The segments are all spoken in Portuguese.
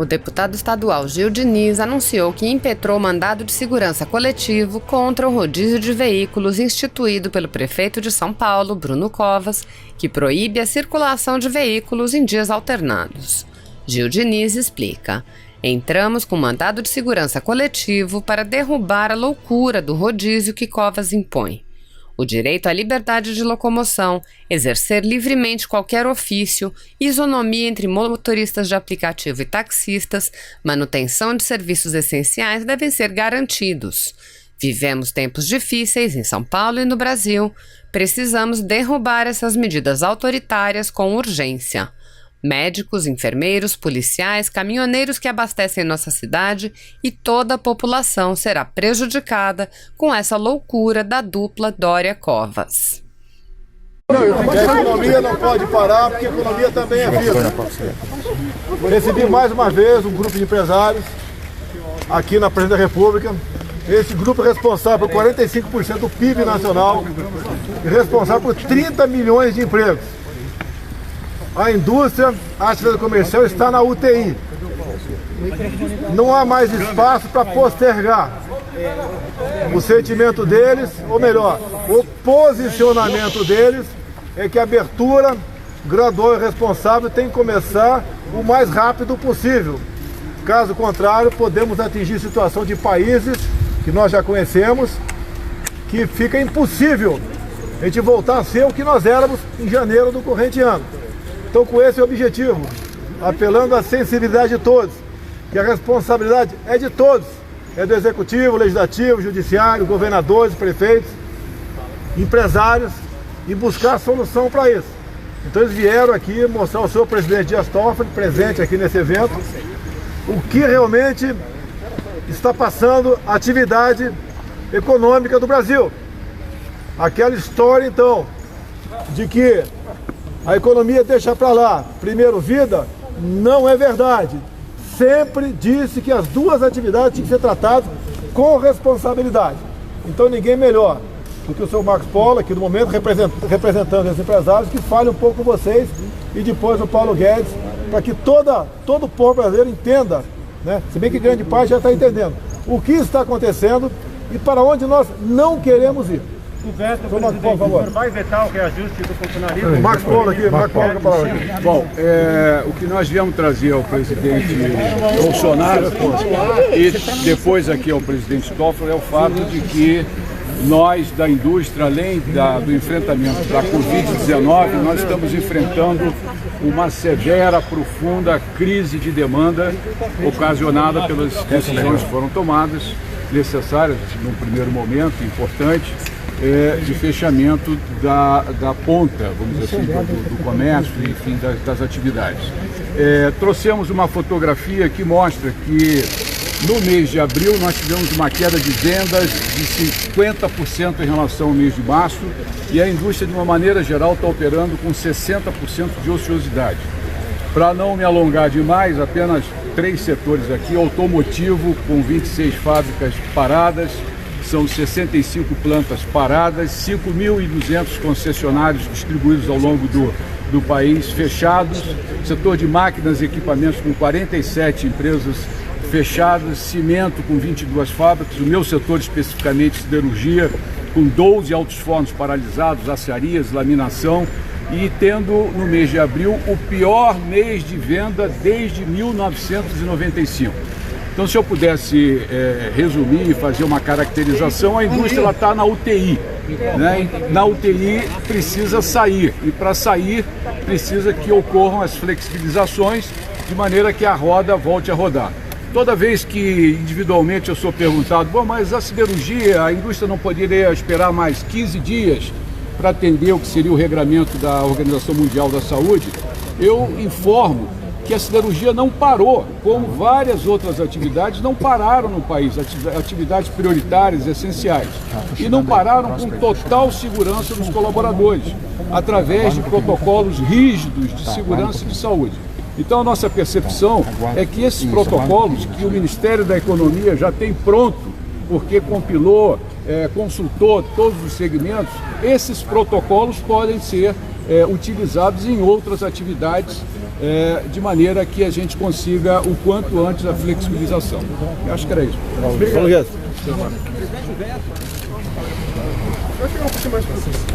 O deputado estadual Gil Diniz anunciou que impetrou mandado de segurança coletivo contra o rodízio de veículos instituído pelo prefeito de São Paulo, Bruno Covas, que proíbe a circulação de veículos em dias alternados. Gil Diniz explica: entramos com mandado de segurança coletivo para derrubar a loucura do rodízio que Covas impõe. O direito à liberdade de locomoção, exercer livremente qualquer ofício, isonomia entre motoristas de aplicativo e taxistas, manutenção de serviços essenciais devem ser garantidos. Vivemos tempos difíceis em São Paulo e no Brasil. Precisamos derrubar essas medidas autoritárias com urgência. Médicos, enfermeiros, policiais, caminhoneiros que abastecem nossa cidade e toda a população será prejudicada com essa loucura da dupla Dória-Covas. A economia não pode parar, porque a economia também é vida. Recebi mais uma vez um grupo de empresários aqui na Presidência da República. Esse grupo é responsável por 45% do PIB nacional e responsável por 30 milhões de empregos. A indústria, a atividade comercial está na UTI. Não há mais espaço para postergar. O sentimento deles, ou melhor, o posicionamento deles é que a abertura gradual e responsável tem que começar o mais rápido possível. Caso contrário, podemos atingir situação de países que nós já conhecemos, que fica impossível a gente voltar a ser o que nós éramos em janeiro do corrente ano. Então, com esse objetivo, apelando à sensibilidade de todos, que a responsabilidade é de todos, é do Executivo, Legislativo, Judiciário, governadores, prefeitos, empresários, e buscar solução para isso. Então, eles vieram aqui mostrar ao senhor presidente Dias Toffoli, presente aqui nesse evento, o que realmente está passando a atividade econômica do Brasil. Aquela história, então, de que a economia deixa para lá, primeiro vida, não é verdade. Sempre disse que as duas atividades tinham que ser tratadas com responsabilidade. Então ninguém melhor do que o senhor Marcos Polo, aqui no momento, representando esses empresários, que fale um pouco com vocês, e depois o Paulo Guedes, para que todo o povo brasileiro entenda, né? Se bem que grande parte já está entendendo o que está acontecendo e para onde nós não queremos ir. O senhor vai vetar o reajuste do funcionalismo? Marcos Polo aqui, Marcos Polo com a palavra aqui. Bom, o que nós viemos trazer ao presidente Bolsonaro e depois aqui ao presidente Toffoli é o fato de que nós da indústria, além do enfrentamento da Covid-19, nós estamos enfrentando uma severa, profunda crise de demanda ocasionada pelas decisões que foram tomadas, necessárias num primeiro momento, importante, de fechamento da ponta, vamos dizer assim, do comércio e, enfim, das atividades. Trouxemos uma fotografia que mostra que no mês de abril nós tivemos uma queda de vendas de 50% em relação ao mês de março e a indústria, de uma maneira geral, está operando com 60% de ociosidade. Para não me alongar demais, apenas 3 setores aqui: automotivo, com 26 fábricas paradas, são 65 plantas paradas, 5.200 concessionários distribuídos ao longo do país fechados, setor de máquinas e equipamentos com 47 empresas fechadas, cimento com 22 fábricas, o meu setor especificamente siderurgia, com 12 altos fornos paralisados, aciarias, laminação, e tendo no mês de abril o pior mês de venda desde 1995. Então, se eu pudesse resumir e fazer uma caracterização, a indústria está na UTI, né? Na UTI precisa sair, e para sair precisa que ocorram as flexibilizações de maneira que a roda volte a rodar. Toda vez que individualmente eu sou perguntado: bom, mas a siderurgia, a indústria não poderia esperar mais 15 dias para atender o que seria o regramento da Organização Mundial da Saúde? Eu informo que a siderurgia não parou, como várias outras atividades não pararam no país, atividades prioritárias, essenciais, e não pararam com total segurança dos colaboradores, através de protocolos rígidos de segurança e de saúde. Então, a nossa percepção é que esses protocolos que o Ministério da Economia já tem pronto, porque compilou, consultou todos os segmentos, esses protocolos podem ser utilizados em outras atividades, de maneira que a gente consiga o quanto antes a flexibilização. Eu acho que era isso.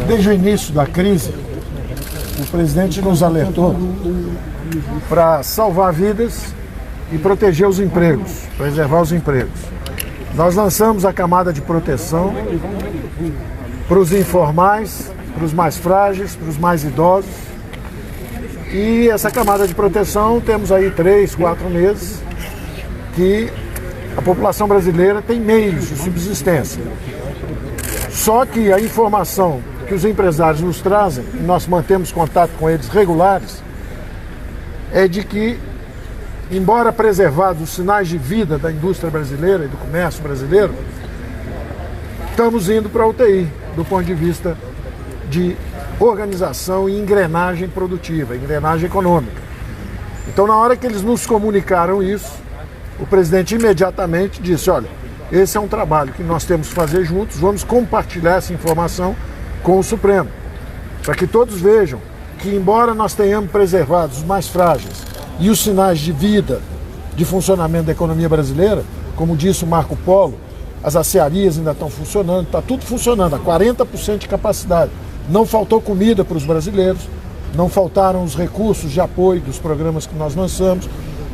Desde o início da crise, o presidente nos alertou para salvar vidas e proteger os empregos, preservar os empregos. Nós lançamos a camada de proteção para os informais, para os mais frágeis, para os mais idosos. E essa camada de proteção temos aí 3, 4 meses que a população brasileira tem meios de subsistência. Só que a informação que os empresários nos trazem, e nós mantemos contato com eles regulares, é de que, embora preservados os sinais de vida da indústria brasileira e do comércio brasileiro, estamos indo para a UTI, do ponto de vista de organização e engrenagem produtiva, engrenagem econômica. Então, na hora que eles nos comunicaram isso, o presidente imediatamente disse: olha, esse é um trabalho que nós temos que fazer juntos, vamos compartilhar essa informação com o Supremo, para que todos vejam que, embora nós tenhamos preservado os mais frágeis e os sinais de vida, de funcionamento da economia brasileira, como disse o Marco Polo, as acearias ainda estão funcionando, está tudo funcionando, a 40% de capacidade. Não faltou comida para os brasileiros, não faltaram os recursos de apoio dos programas que nós lançamos,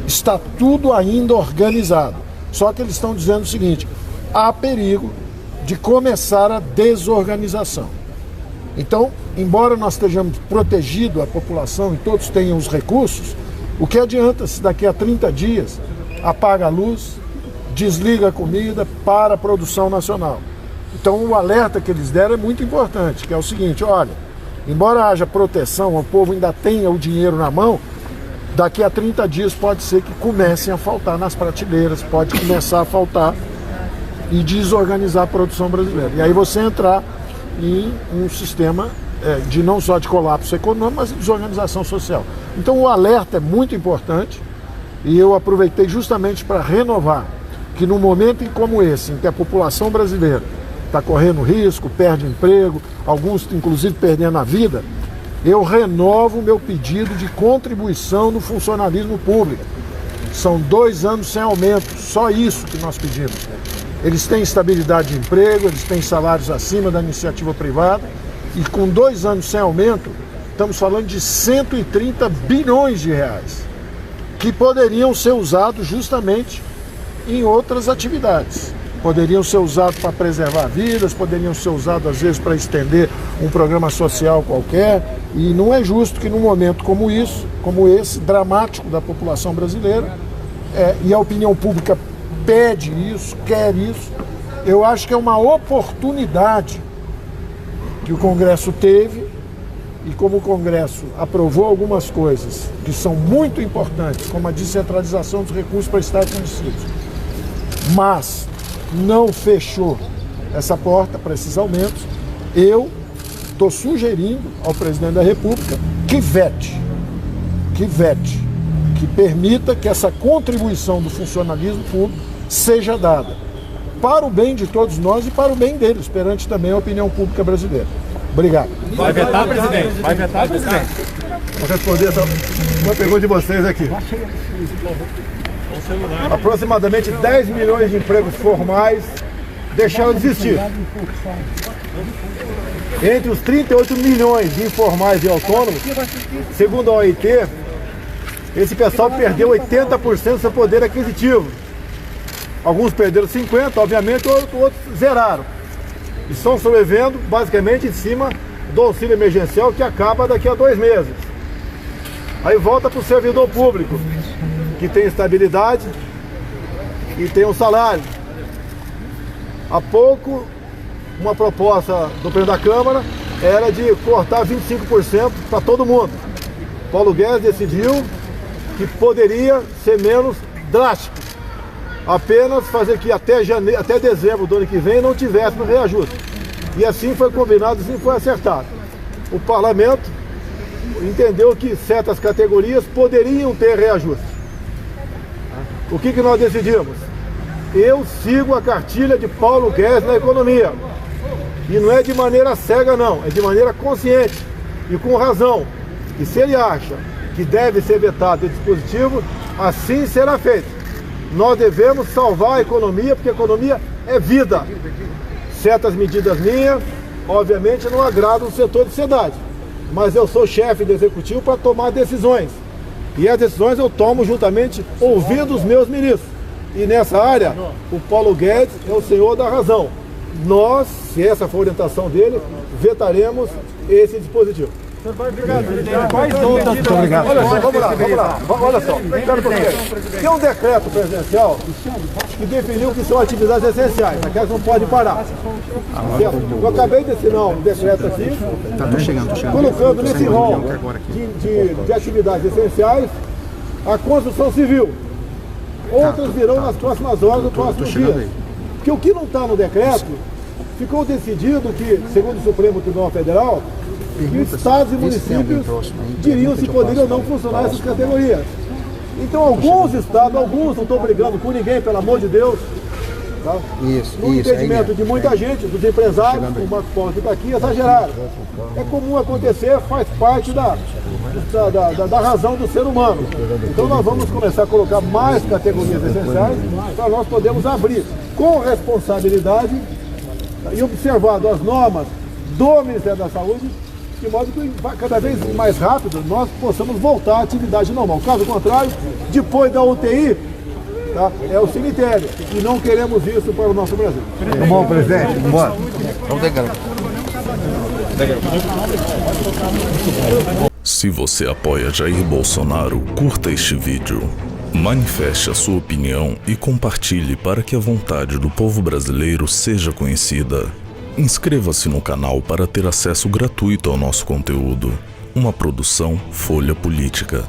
está tudo ainda organizado. Só que eles estão dizendo o seguinte: há perigo de começar a desorganização. Então, embora nós estejamos protegidos, a população e todos tenham os recursos, o que adianta se daqui a 30 dias apaga a luz, desliga a comida, para a produção nacional? Então, o alerta que eles deram é muito importante, que é o seguinte: olha, embora haja proteção, o povo ainda tenha o dinheiro na mão, daqui a 30 dias pode ser que comecem a faltar nas prateleiras, pode começar a faltar e desorganizar a produção brasileira. E aí você entrar em um sistema de não só de colapso econômico, mas de desorganização social. Então o alerta é muito importante e eu aproveitei justamente para renovar que num momento como esse, em que a população brasileira está correndo risco, perde emprego, alguns inclusive perdendo a vida, eu renovo o meu pedido de contribuição no funcionalismo público. São 2 anos sem aumento, só isso que nós pedimos. Eles têm estabilidade de emprego, eles têm salários acima da iniciativa privada, e com 2 anos sem aumento, estamos falando de 130 bilhões de reais, que poderiam ser usados justamente em outras atividades. Poderiam ser usados para preservar vidas, poderiam ser usados às vezes para estender um programa social qualquer, e não é justo que num momento como esse, dramático da população brasileira, e a opinião pública pede isso, quer isso, eu acho que é uma oportunidade que o Congresso teve, e como o Congresso aprovou algumas coisas que são muito importantes, como a descentralização dos recursos para estados e municípios, mas não fechou essa porta para esses aumentos, eu estou sugerindo ao presidente da República que vete, que permita que essa contribuição do funcionalismo público seja dada para o bem de todos nós e para o bem deles, perante também a opinião pública brasileira. Obrigado. Vai vetar, presidente? Vai vetar, presidente? Vou responder uma pergunta de vocês aqui. Aproximadamente 10 milhões de empregos formais deixaram de existir. Entre os 38 milhões de informais e autônomos, segundo a OIT, esse pessoal perdeu 80% do seu poder aquisitivo. Alguns perderam 50%, obviamente, outros zeraram. E estão sobrevivendo basicamente em cima do auxílio emergencial, que acaba daqui a 2 meses. Aí volta para o servidor público, que tem estabilidade e tem um salário. Há pouco, uma proposta do presidente da Câmara era de cortar 25% para todo mundo. Paulo Guedes decidiu que poderia ser menos drástico, apenas fazer que até dezembro do ano que vem não tivesse no reajuste. E assim foi combinado, assim foi acertado. O parlamento entendeu que certas categorias poderiam ter reajuste. O que nós decidimos? Eu sigo a cartilha de Paulo Guedes na economia. E não é de maneira cega, não, é de maneira consciente. E com razão. E se ele acha que deve ser vetado esse dispositivo, assim será feito. Nós devemos salvar a economia, porque a economia é vida. Certas medidas minhas, obviamente, não agradam o setor de sociedade. Mas eu sou chefe do executivo para tomar decisões. E as decisões eu tomo juntamente ouvindo os meus ministros. E nessa área, o Paulo Guedes é o senhor da razão. Nós, se essa for a orientação dele, vetaremos esse dispositivo. Muito obrigado. Olha só, vamos lá. Olha só, tem um decreto presidencial que definiu que são atividades essenciais, aquelas não podem parar. Eu acabei de assinar um decreto aqui, colocando nesse rol de atividades essenciais a construção civil. Outras virão nas próximas horas, nos próximos dias. Porque o que não está no decreto, ficou decidido que, segundo o Supremo Tribunal Federal, que estados e municípios diriam se poderiam ou não funcionar essas categorias. Então alguns estados, alguns, não estou brigando com ninguém, pelo amor de Deus, tá? No entendimento de muita gente, dos empresários, o Marcos Paulo que está aqui, exageraram. É comum acontecer, faz parte da razão do ser humano. Então nós vamos começar a colocar mais categorias essenciais para nós podermos abrir com responsabilidade e observando as normas do Ministério da Saúde, de modo que cada vez mais rápido nós possamos voltar à atividade normal. Caso contrário, depois da UTI, tá, é o cemitério. E não queremos isso para o nosso Brasil. Tá bom, presidente? Vamos embora. Se você apoia Jair Bolsonaro, curta este vídeo. Manifeste a sua opinião e compartilhe para que a vontade do povo brasileiro seja conhecida. Inscreva-se no canal para ter acesso gratuito ao nosso conteúdo. Uma produção Folha Política.